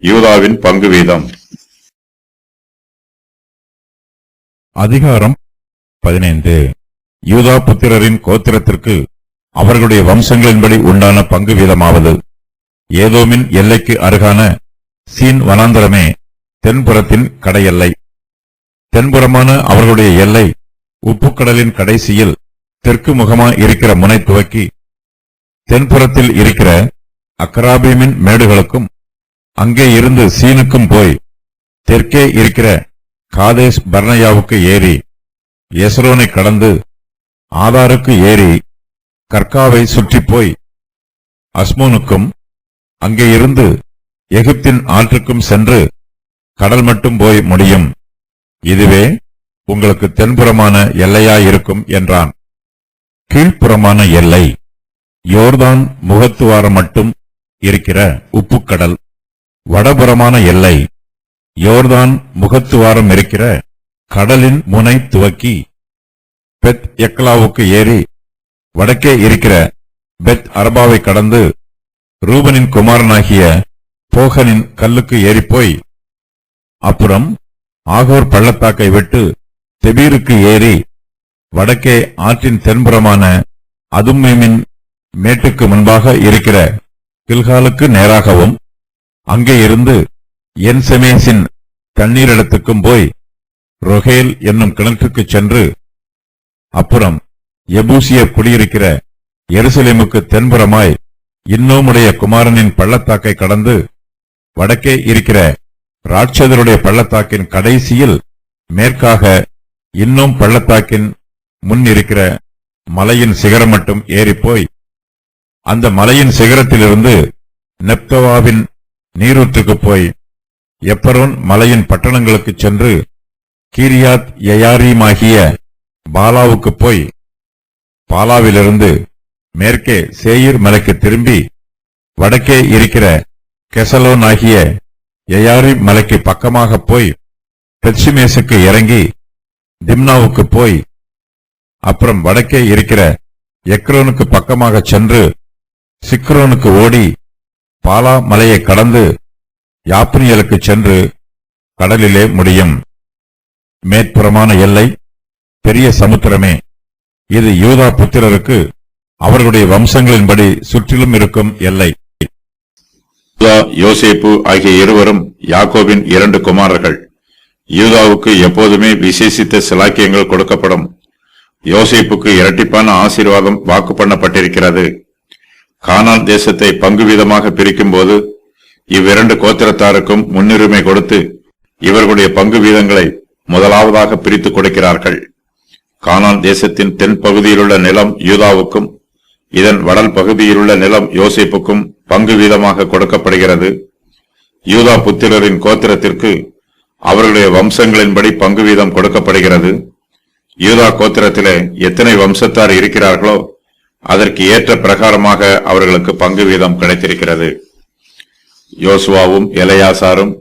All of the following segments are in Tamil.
யூதாவின் பங்கு வீதம். அதிகாரம் 15. யூதா புத்திரரின் கோத்திரத்திற்கு அவர்களுடைய வம்சங்களின்படி உண்டான பங்கு வீதமாவது: ஏதோமின் எல்லைக்கு அருகான சீன் வனாந்தரமே தென்புறத்தின் கடையெல்லை. தென்புறமான அவர்களுடைய எல்லை உப்புக்கடலின் கடைசியில் தெற்கு முகமாய் இருக்கிற முனை துவக்கி தென்புறத்தில் இருக்கிற அக்கராபீமின் மேடுகளுக்கும் அங்கே இருந்து சீனுக்கும் போய் தெற்கே இருக்கிற காதேஸ் பர்னேயாவுக்கு ஏறி எஸ்ரோனை கடந்து ஆதாருக்கு ஏறி கர்காவை சுற்றி போய் அஸ்மோனுக்கும் அங்கே இருந்து எகிப்தின் ஆற்றுக்கும் சென்று கடல் மட்டும் போய் முடியும். இதுவே உங்களுக்கு தென்புறமான எல்லையாயிருக்கும் என்றான். கீழ்ப்புறமான எல்லை யோர்தான் முகத்துவாரம் மட்டும் இருக்கிற உப்புக்கடல். வடபுறமான எல்லை யோர்தான் முகத்துவாரம் இருக்கிற கடலின் முனை துவக்கி பெத் எக்லாவுக்கு ஏறி வடக்கே இருக்கிற பெத் அரபாவை கடந்து ரூபனின் குமாரனாகிய போகனின் கல்லுக்கு ஏறிப்போய் அப்புறம் ஆகோர் பள்ளத்தாக்கை விட்டு தெபீருக்கு ஏறி வடக்கே ஆற்றின் தென்புறமான அதும்மீமின் மேட்டுக்கு முன்பாக இருக்கிற கில்காலுக்கு நேராகவும் அங்கே இருந்து என்செமேசின் தண்ணீரிடத்துக்கும் போய் ரொகேல் என்னும் கிணற்றுக்கு சென்று அப்புறம் எபூசியர் குடியிருக்கிற எருசலேமுக்கு தென்புறமாய் இன்னோமுடைய குமாரனின் பள்ளத்தாக்கை கடந்து வடக்கே இருக்கிற ராட்சதருடைய பள்ளத்தாக்கின் கடைசியில் மேற்காக இன்னும் பள்ளத்தாக்கின் முன் இருக்கிற மலையின் சிகரம் மட்டும் ஏறிப்போய் அந்த மலையின் சிகரத்திலிருந்து நெப்தவாவின் நீரூற்றுக்கு போய் எப்பரோன் மலையின் பட்டணங்களுக்கு சென்று கீரியாத் யயாரீமாகிய பாலாவுக்கு போய் பாலாவிலிருந்து மேற்கே சேயீர் மலைக்கு திரும்பி வடக்கே இருக்கிற கெசலோன் ஆகிய யயாரீம் மலைக்கு பக்கமாக போய் பெத்ஷிமேசுக்கு இறங்கி திம்னாவுக்கு போய் அப்புறம் வடக்கே இருக்கிற எக்ரோனுக்கு பக்கமாக சென்று சிக்ரோனுக்கு ஓடி பாலா மலையை கடந்து யாப்னியலுக்கு சென்று கடலிலே முடியும். மேற்புறமான எல்லை பெரிய சமுத்திரமே. இது யூதா புத்திரருக்கு அவர்களுடைய வம்சங்களின்படி சுற்றிலும் இருக்கும் எல்லை. யூதா யோசேப்பு ஆகிய இருவரும் யாக்கோபின் 2 குமாரர்கள். யூதாவுக்கு எப்போதுமே விசேஷித்த சிலாக்கியங்கள் கொடுக்கப்படும். யோசேப்புக்கு இரட்டிப்பான ஆசீர்வாதம் வாக்கு பண்ணப்பட்டிருக்கிறது. கானான் தேசத்தை பங்கு வீதமாக பிரிக்கும் போது இவ்விரண்டு கோத்திரத்தாருக்கும் முன்னுரிமை கொடுத்து இவர்களுடைய பங்கு வீதங்களை முதலாவதாக பிரித்து கொடுக்கிறார்கள். கானான் தேசத்தின் தென் பகுதியிலுள்ள நிலம் யூதாவுக்கும் இதன் வடல் பகுதியிலுள்ள நிலம் யோசேப்புக்கும் பங்கு வீதமாக கொடுக்கப்படுகிறது. யூதா புத்திரரின் கோத்திரத்திற்கு அவர்களுடைய வம்சங்களின்படி பங்கு வீதம் கொடுக்கப்படுகிறது. யூதா கோத்திரத்திலே எத்தனை வம்சத்தார் இருக்கிறார்களோ அதற்கு ஏற்ற பிரகாரமாக அவர்களுக்கு பங்கு வீதம் கிடைத்திருக்கிறது. யோசுவாவும் எலெயாசாரும்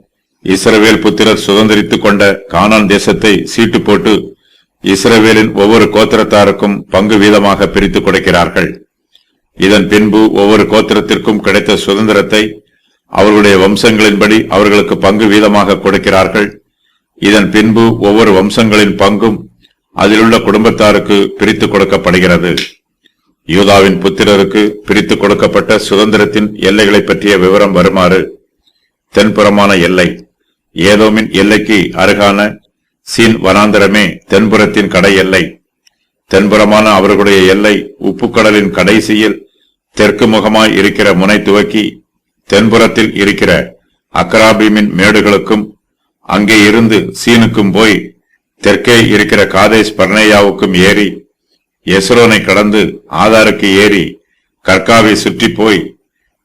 இஸ்ரவேல் புத்திரர் சுதந்திரித்துக் கொண்ட கானான் தேசத்தை சீட்டு போட்டு இஸ்ரவேலின் ஒவ்வொரு கோத்திரத்தாருக்கும் பங்கு வீதமாக பிரித்து கொடுக்கிறார்கள். இதன் பின்பு ஒவ்வொரு கோத்திரத்திற்கும் கிடைத்த சுதந்திரத்தை அவர்களுடைய வம்சங்களின்படி அவர்களுக்கு பங்கு வீதமாக கொடுக்கிறார்கள். இதன் பின்பு ஒவ்வொரு வம்சங்களின் பங்கும் அதிலுள்ள குடும்பத்தாருக்கு பிரித்து கொடுக்கப்படுகிறது. யூதாவின் புத்திரருக்கு பிரித்து கொடுக்கப்பட்ட சுதந்திரத்தின் எல்லைகளை பற்றிய விவரம் வருமாறு: தென்புறமான எல்லை ஏதோமின் எல்லைக்கு அருகான சீன் வனாந்தரமே தென்புறத்தின் கடை எல்லை. தென்புறமான அவர்களுடைய எல்லை உப்புக்கடலின் கடைசியில் தெற்கு முகமாய் இருக்கிற முனை துவக்கி தென்புறத்தில் இருக்கிற அக்கராபீமின் மேடுகளுக்கும் அங்கே இருந்து சீனுக்கும் போய் தெற்கே இருக்கிற காதேஸ் பர்னேயாவுக்கும் ஏறி எஸ்ரோனை கடந்து ஆதாருக்கு ஏறி கர்காவை சுற்றி போய்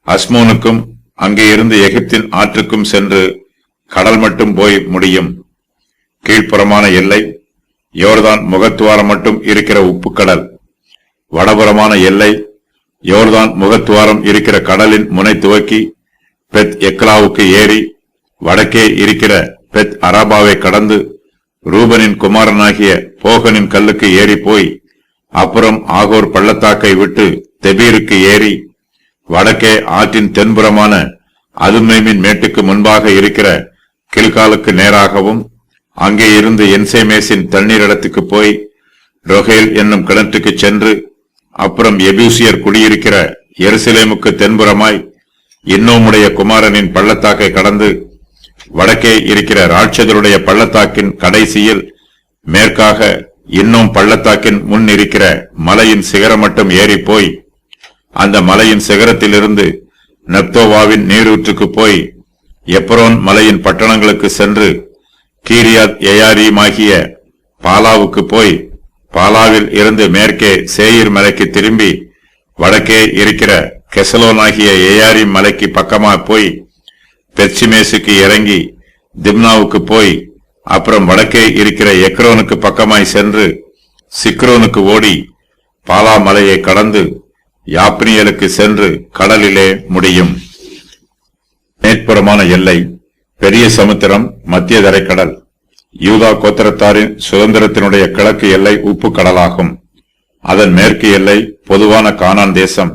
அஸ்மோனுக்கும் அங்கே இருந்து எகிப்தின் ஆற்றுக்கும் சென்று கடல் மட்டும் போய் முடியும். கீழ்ப்புறமான எல்லை யோர்தான் முகத்துவாரம் மட்டும் இருக்கிற உப்புக்கடல். வடபுறமான எல்லை யோர்தான் முகத்துவாரம் இருக்கிற கடலின் முனை துவக்கி பெத் எக்லாவுக்கு ஏறி வடக்கே இருக்கிற பெத் அரபாவை கடந்து ரூபனின் குமாரனாகிய போகனின் கல்லுக்கு ஏறி போய் அப்புறம் ஆகோர் பள்ளத்தாக்கை விட்டு தெபீருக்கு ஏறி வடக்கே ஆற்றின் தென்புறமான அதுமேமின் மேட்டுக்கு முன்பாக இருக்கிற கில்காலுக்கு நேராகவும், அங்கே இருந்து என்சேமேசின் தண்ணீரிடத்துக்கு போய் ரொகேல் என்னும் கிணற்றுக்கு சென்று, அப்புறம் எபூசியர் குடியிருக்கிற எருசலேமுக்கு தென்புறமாய் இன்னோமுடைய குமாரனின் பள்ளத்தாக்கை கடந்து வடக்கே இருக்கிற ராட்சதருடைய பள்ளத்தாக்கின் கடைசியில் மேற்காக இன்னும் பள்ளத்தாக்கின் முன் இருக்கிற மலையின் சிகரம் மட்டும் ஏறி போய், அந்த மலையின் சிகரத்திலிருந்து நெப்தோவாவின் நீரூற்றுக்கு போய் எப்ரோன் மலையின் பட்டணங்களுக்கு சென்று கீரியாத் எயாரீமாகிய பாலாவுக்கு போய், பாலாவில் இருந்து மேற்கே சேயீர் மலைக்கு திரும்பி வடக்கே இருக்கிற கெசலோனாகிய எயாரீம் மலைக்கு பக்கமாய் போய் பெத்சிமேசுக்கு இறங்கி திம்னாவுக்கு போய், அப்புறம் வடக்கே இருக்கிற எக்ரோனுக்கு பக்கமாய் சென்று சிக்ரோனுக்கு ஓடி பாலா மலையை கடந்து யாப்னியலுக்கு சென்று கடலிலே முடியும். மேற்புறமான எல்லை பெரிய சமுத்திரம், மத்திய தரைக்கடல். யூதா கோத்திரத்தாரின் சுதந்திரத்தினுடைய கிழக்கு எல்லை உப்பு கடலாகும். அதன் மேற்கு எல்லை பொதுவான கானான் தேசம்.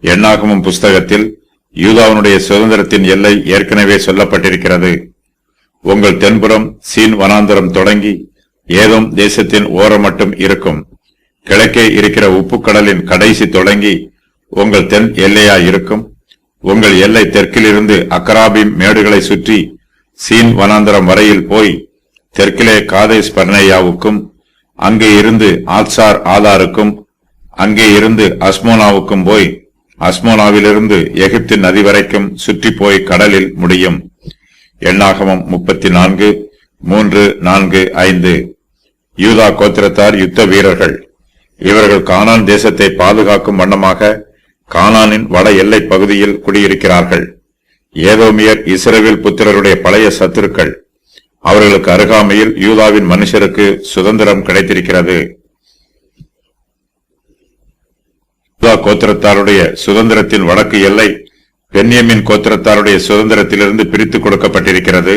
எண்ணாகமம் புஸ்தகத்தில் யூதாவினுடைய சுதந்திரத்தின் எல்லை ஏற்கனவே சொல்லப்பட்டிருக்கிறது. உங்கள் தென்புறம் சீன் வனாந்தரம் தொடங்கி ஏதோம் தேசத்தின் ஓரம் மட்டும் இருக்கும். கிழக்கே இருக்கிற உப்பு கடலின் கடைசி தொடங்கி உங்கள் தென் எல்லையா இருக்கும். உங்கள் எல்லை தெற்கிலிருந்து அக்கராபீம் மேடுகளை சுற்றி சீன் வனாந்தரம் வரையில் போய் தெற்கிலே காதேஸ் பர்னேயாவுக்கும், அங்கே இருந்து ஆத்சார் ஆதாருக்கும், அங்கே இருந்து அஸ்மோனாவுக்கும் போய் அஸ்மோனாவிலிருந்து எகிப்தின் நதி வரைக்கும் சுற்றி போய் கடலில் முடியும். எண்ணாகமம் 34:3-4-5. யூதா கோத்திரத்தார் யுத்த வீரர்கள். இவர்கள் கானான் தேசத்தை பாதுகாக்கும் வண்ணமாக கானானின் வட எல்லை பகுதியில் குடியிருக்கிறார்கள். ஏதோமியர் இஸ்ரவேல் புத்திரருடைய பழைய சத்துருக்கள். அவர்களுக்கு அருகாமையில் யூதாவின் மனுஷருக்கு சுதந்திரம் கிடைத்திருக்கிறது. யூதா கோத்திரத்தாருடைய சுதந்திரத்தின் வடக்கு எல்லை பென்யமின் கோத்திரத்தாருடைய சுதந்திரத்திலிருந்து பிரித்து கொடுக்கப்பட்டிருக்கிறது.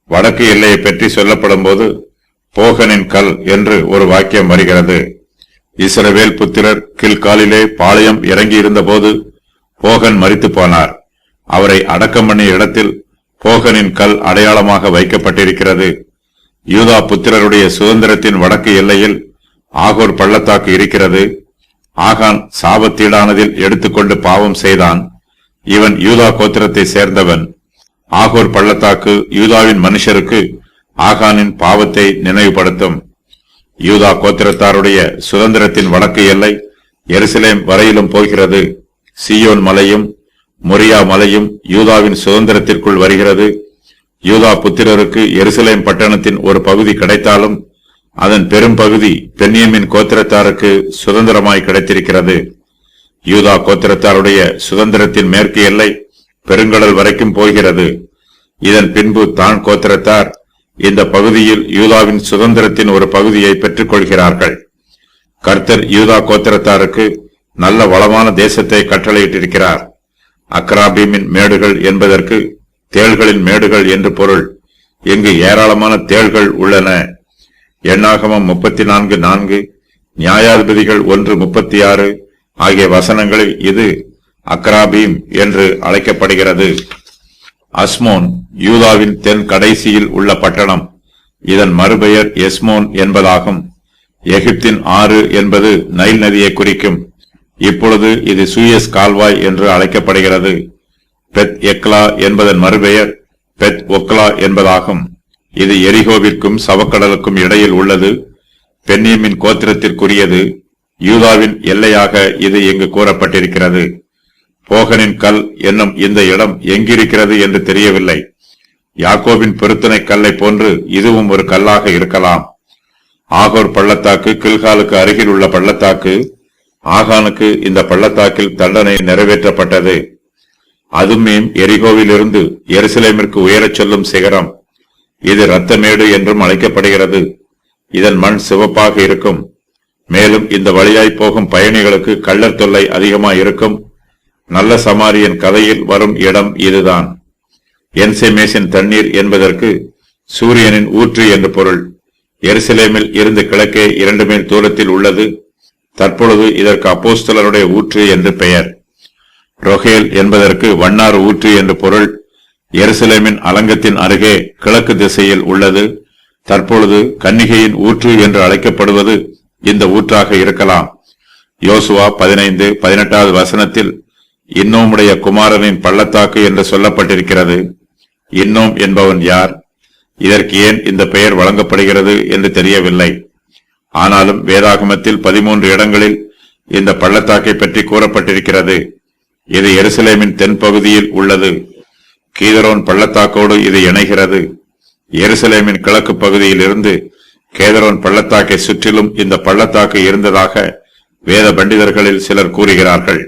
வடக்கு எல்லையை பற்றி சொல்லப்படும் போது போகனின் கல் என்று ஒரு வாக்கியம் வருகிறது. இஸ்ரவேல் புத்திரர் கில்காலிலே பாளையம் இறங்கியிருந்த போது போகன் மரித்து போனார். அவரை அடக்கம் பண்ணிய இடத்தில் போகனின் கல் அடையாளமாக வைக்கப்பட்டிருக்கிறது. யூதா புத்திரருடைய சுதந்திரத்தின் வடக்கு எல்லையில் ஆகோர் பள்ளத்தாக்கு இருக்கிறது. ஆகான் சாபத்தீடானதில் எடுத்துக்கொண்டு பாவம் செய்தான். இவன் யூதா கோத்திரத்தை சேர்ந்தவன். ஆகோர் பள்ளத்தாக்கு யூதாவின் மனுஷருக்கு ஆகானின் பாவத்தை நினைவுபடுத்தும். யூதா கோத்திரத்தாருடைய சுதந்திரத்தின் வடக்கு எல்லை எருசலேம் வரையிலும் போகிறது. சீயோன் மலையும் மொரியா மலையும் யூதாவின் சுதந்திரத்திற்குள் வருகிறது. யூதா புத்திரருக்கு எருசலேம் பட்டணத்தின் ஒரு பகுதி கிடைத்தாலும் அதன் பெரும் பகுதி பென்யமின் கோத்திரத்தாருக்கு சுதந்திரமாய் கிடைத்திருக்கிறது. யூதா கோத்திரத்தாருடைய சுதந்திரத்தின் மேற்கு எல்லை பெருங்கடல் வரைக்கும் போகிறது. இதன் பின்பு தான் கோத்திரத்தார் இந்த பகுதியில் யூதாவின் சுதந்திரத்தின் ஒரு பகுதியை பெற்றுக் கொள்கிறார்கள். கர்த்தர் யூதா கோத்திரத்தாருக்கு நல்ல வளமான தேசத்தை கட்டளையிட்டிருக்கிறார். அக்ராபீமின் மேடுகள் என்பதற்கு தேள்களின் மேடுகள் என்று பொருள். இங்கு ஏராளமான தேள்கள் உள்ளன. எண்ணாகமம் 34:4, நியாயாதிபதிகள் 1:36 ஆகிய வசனங்களில் இது அக்ராபீம் என்று அழைக்கப்படுகிறது. அஸ்மோன் யூதாவின் தென் கடைசியில் உள்ள பட்டணம். இதன் மறுபெயர் எஸ்மோன் என்பதாகும். எகிப்தின் ஆறு என்பது நைல் நதியை குறிக்கும். இப்பொழுது இது சூயஸ் கால்வாய் என்று அழைக்கப்படுகிறது. பெத் எக்லா என்பதன் மறுபெயர் பெத் ஒக்லா என்பதாகும். இது எரிகோவிற்கும் சவக்கடலுக்கும் இடையில் உள்ளது. பென்யமின் கோத்திரத்திற்குரியது. யூதாவின் எல்லையாக இது இங்கு கூறப்பட்டிருக்கிறது. போகனின் கல் என்னும் இந்த இடம் எங்கிருக்கிறது என்று தெரியவில்லை. யாக்கோபின் பொருத்தனை கல்லை போன்று இதுவும் ஒரு கல்லாக இருக்கலாம். ஆகோர் பள்ளத்தாக்கு கில்காலுக்கு அருகில் உள்ள பள்ளத்தாக்கு. ஆகானுக்கு இந்த பள்ளத்தாக்கில் தண்டனை நிறைவேற்றப்பட்டது. அதுமேம் எரிகோவிலிருந்து எருசலேமிற்கு உயரச் செல்லும் சிகரம். இது இரத்தமேடு என்றும் அழைக்கப்படுகிறது. இதன் மண் சிவப்பாக இருக்கும். மேலும் இந்த வழியாய் போகும் பயணிகளுக்கு கள்ளர் தொல்லை அதிகமாய் இருக்கும். நல்ல சமாரியன் கதையில் வரும் இடம் இதுதான். என்சேமேசின் தண்ணீர் என்பதற்கு சூரியனின் ஊற்று என்று பொருள். எருசலேமில் இருந்து கிழக்கே 2 மைல் தூரத்தில் உள்ளது. தற்பொழுது இதற்கு அப்போஸ்தலருடைய ஊற்று என்று பெயர். ரொகேல் என்பதற்கு வண்ணாறு ஊற்று என்று பொருள். எருசலேமின் அலங்கத்தின் அருகே கிழக்கு திசையில் உள்ளது. தற்பொழுது கன்னிகையின் ஊற்று என்று அழைக்கப்படுவது இந்த ஊற்றாக இருக்கலாம். யோசுவா 15:18 வசனத்தில் இன்னோமுடைய குமாரனின் பள்ளத்தாக்கு என்று சொல்லப்பட்டிருக்கிறது. இன்னோம் என்பவன் யார்? இதற்கு ஏன் இந்த பெயர் வழங்கப்படுகிறது என்று தெரியவில்லை. ஆனாலும் வேதாகமத்தில் 13 இடங்களில் இந்த பள்ளத்தாக்கை பற்றி கூறப்பட்டிருக்கிறது. இது எருசலேமின் தென்பகுதியில் உள்ளது. கீதரோன் பள்ளத்தாக்கோடு இது இணைகிறது. எருசலேமின் கிழக்கு பகுதியில் இருந்து கேதரோன் பள்ளத்தாக்கை சுற்றிலும் இந்த பள்ளத்தாக்கு இருந்ததாக வேத பண்டிதர்களில் சிலர் கூறுகிறார்கள்.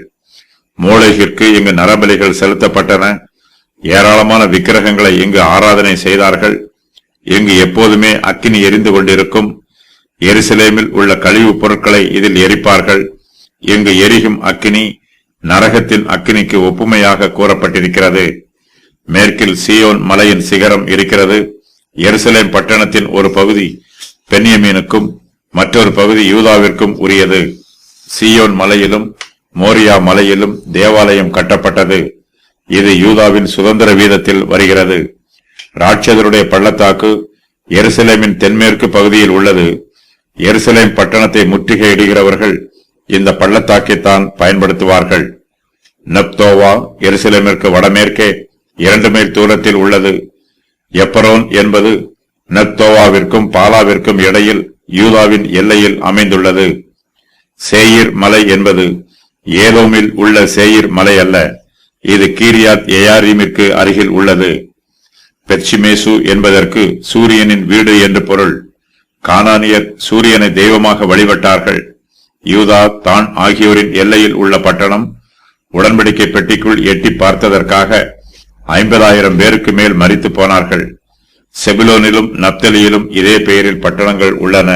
மோளேகிற்கு இங்கு நரபலிகள் செலுத்தப்பட்டன. ஏராளமான விக்கிரகங்களை இங்கு ஆராதனை செய்தார்கள். இங்கு எப்போதுமே அக்கினி எரிந்து கொண்டிருக்கும். எருசலேமில் உள்ள கழிவுப் பொருட்களை இதில் எரிப்பார்கள். இங்கு எரியும் அக்கினி நரகத்தின் அக்கினிக்கு ஒப்புமையாக கூறப்பட்டிருக்கிறது. மேற்கில் சீயோன் மலையின் சிகரம் இருக்கிறது. எருசலேம் பட்டணத்தின் ஒரு பகுதி பென்யமீனுக்கும் மற்றொரு பகுதி யூதாவிற்கும் உரியது. சீயோன் மலையிலும் மோரியா மலையிலும் தேவாலயம் கட்டப்பட்டது. இது யூதாவின் சுதந்திர வீதத்தில் வருகிறது. ராட்சதருடைய பள்ளத்தாக்கு எருசலேமின் தென்மேற்கு பகுதியில் உள்ளது. எருசலேம் பட்டணத்தை முற்றுகையிடுகிறவர்கள் இந்த பள்ளத்தாக்கைத்தான் பயன்படுத்துவார்கள். நப்தோவா எருசலேமிற்கு வடமேற்கே 2 மைல் தூரத்தில் உள்ளது. எப்பரோன் என்பது நப்தோவாவிற்கும் பாலாவிற்கும் இடையில் யூதாவின் எல்லையில் அமைந்துள்ளது. சேயீர் மலை என்பது ஏதோமில் உள்ள சேயீர் மலை அல்ல. இது கீரியாத் ஏயாரீமிற்கு அருகில் உள்ளது. பெத்ஷிமேசு என்பதற்கு சூரியனின் வீடு என்று பொருள். கானானியர் சூரியனை தெய்வமாக வழிபட்டார்கள். யூதா தான் ஆகியோரின் எல்லையில் உள்ள பட்டணம் உடன்படிக்கை பெட்டிக்குள் எட்டி பார்த்ததற்காக 50,000 பேருக்கு மேல் மரித்து போனார்கள். செபுலோனிலும் நப்தலியிலும் இதே பெயரில் பட்டணங்கள் உள்ளன.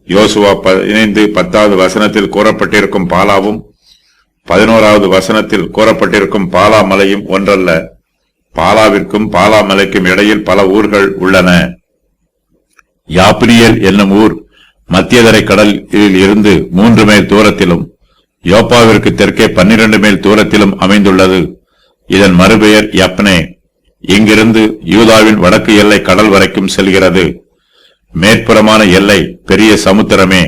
யோசுவா 15:10 வசனத்தில் கூறப்பட்டிருக்கும் பாலாவும் 11வது வசனத்தில் கூறப்பட்டிருக்கும் பாலா மலையும் ஒன்றல்ல. பாலாவிற்கும் பாலா மலைக்கும் இடையில் பல ஊர்கள் உள்ளன. யாப்னியேல் என்னும் ஊர் மத்தியதரை கடலில் இருந்து 3 மைல் தூரத்திலும் யோப்பாவிற்கு தெற்கே 12 மைல் தூரத்திலும் அமைந்துள்ளது. இதன் மறுபெயர் யப்னே. இங்கிருந்து யூதாவின் வடக்கு எல்லை கடல் வரைக்கும் செல்கிறது. மேற்புறமான எல்லை பெரிய சமுத்திரமே.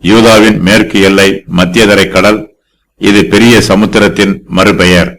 யூதாவின் மேற்கு எல்லை மத்தியதரை கடல். இது பெரிய சமுத்திரத்தின் மறுபெயர்.